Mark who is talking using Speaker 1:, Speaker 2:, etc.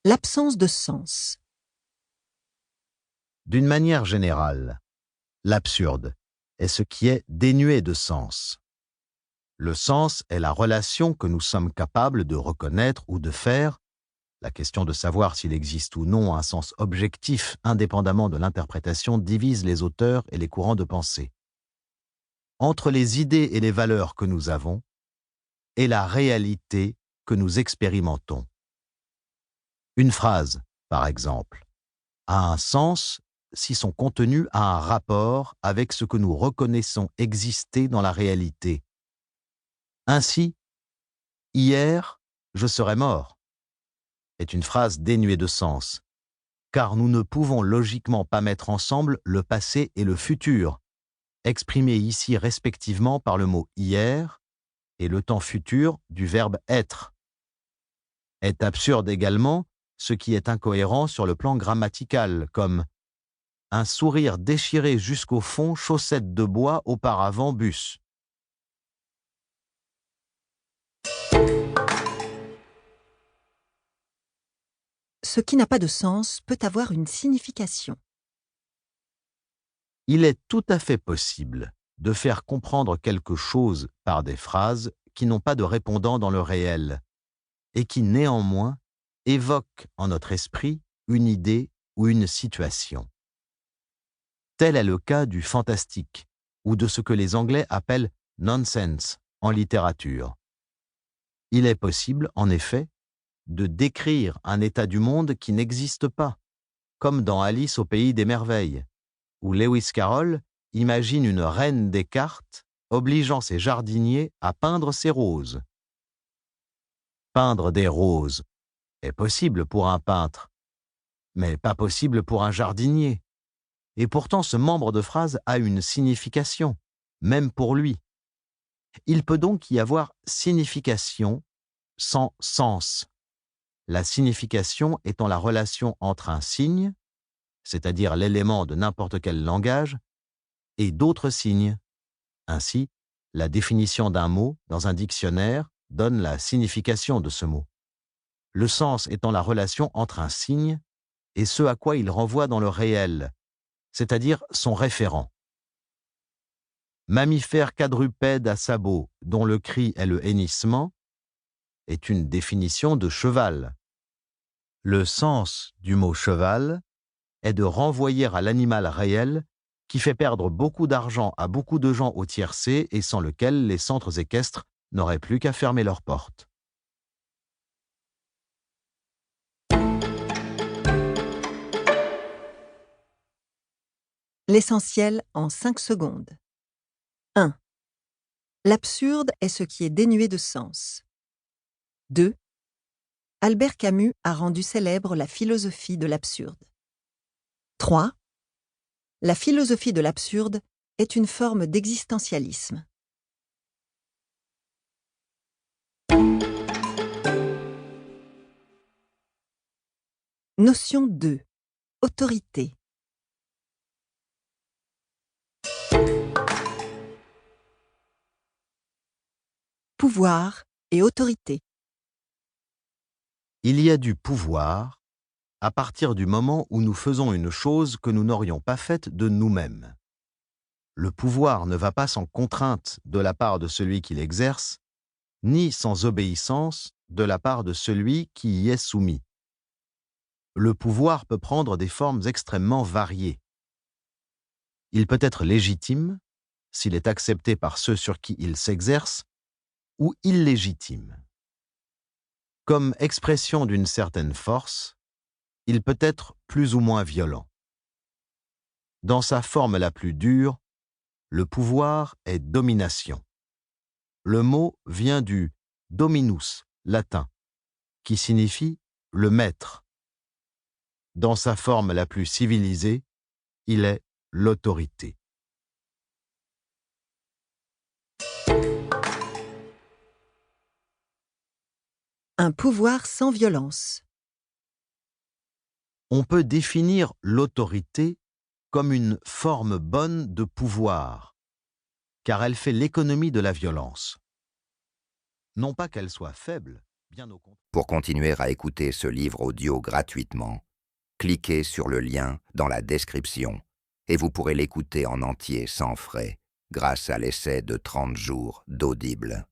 Speaker 1: L'absence de sens.
Speaker 2: D'une manière générale, l'absurde est ce qui est dénué de sens. Le sens est la relation que nous sommes capables de reconnaître ou de faire. La question de savoir s'il existe ou non un sens objectif indépendamment de l'interprétation divise les auteurs et les courants de pensée. Entre les idées et les valeurs que nous avons et la réalité que nous expérimentons. Une phrase, par exemple, a un sens si son contenu a un rapport avec ce que nous reconnaissons exister dans la réalité. Ainsi, « Hier, je serai mort » est une phrase dénuée de sens, car nous ne pouvons logiquement pas mettre ensemble le passé et le futur, exprimés ici respectivement par le mot « hier » et le temps futur du verbe « être ». Est absurde également ce qui est incohérent sur le plan grammatical, comme « un sourire déchiré jusqu'au fond, chaussette de bois, auparavant bus ».
Speaker 1: Ce qui n'a pas de sens peut avoir une signification.
Speaker 2: Il est tout à fait possible de faire comprendre quelque chose par des phrases qui n'ont pas de répondant dans le réel et qui néanmoins évoquent en notre esprit une idée ou une situation. Tel est le cas du fantastique ou de ce que les Anglais appellent « nonsense » en littérature. Il est possible, en effet, de décrire un état du monde qui n'existe pas, comme dans Alice au pays des merveilles, où Lewis Carroll imagine une reine des cartes obligeant ses jardiniers à peindre ses roses. Peindre des roses est possible pour un peintre, mais pas possible pour un jardinier. Et pourtant, ce membre de phrase a une signification, même pour lui. Il peut donc y avoir signification sans sens. La signification étant la relation entre un signe, c'est-à-dire l'élément de n'importe quel langage, et d'autres signes. Ainsi, la définition d'un mot dans un dictionnaire donne la signification de ce mot. Le sens étant la relation entre un signe et ce à quoi il renvoie dans le réel, c'est-à-dire son référent. Mammifère quadrupède à sabots dont le cri est le hennissement est une définition de cheval. Le sens du mot cheval est de renvoyer à l'animal réel qui fait perdre beaucoup d'argent à beaucoup de gens au tiercé et sans lequel les centres équestres n'auraient plus qu'à fermer leurs portes.
Speaker 1: L'essentiel en 5 secondes. 1. L'absurde est ce qui est dénué de sens. 2. Albert Camus a rendu célèbre la philosophie de l'absurde. 3. La philosophie de l'absurde est une forme d'existentialisme. Notion 2. Autorité. Pouvoir et autorité.
Speaker 2: Il y a du pouvoir à partir du moment où nous faisons une chose que nous n'aurions pas faite de nous-mêmes. Le pouvoir ne va pas sans contrainte de la part de celui qui l'exerce, ni sans obéissance de la part de celui qui y est soumis. Le pouvoir peut prendre des formes extrêmement variées. Il peut être légitime, s'il est accepté par ceux sur qui il s'exerce, ou illégitime. Comme expression d'une certaine force, il peut être plus ou moins violent. Dans sa forme la plus dure, le pouvoir est domination. Le mot vient du dominus, latin, qui signifie le maître. Dans sa forme la plus civilisée, il est l'autorité.
Speaker 1: Un pouvoir sans violence.
Speaker 2: On peut définir l'autorité comme une forme bonne de pouvoir, car elle fait l'économie de la violence. Non pas qu'elle soit faible, Bien au contraire.
Speaker 3: Pour continuer à écouter ce livre audio gratuitement, cliquez sur le lien dans la description et vous pourrez l'écouter en entier sans frais grâce à l'essai de 30 jours d'Audible.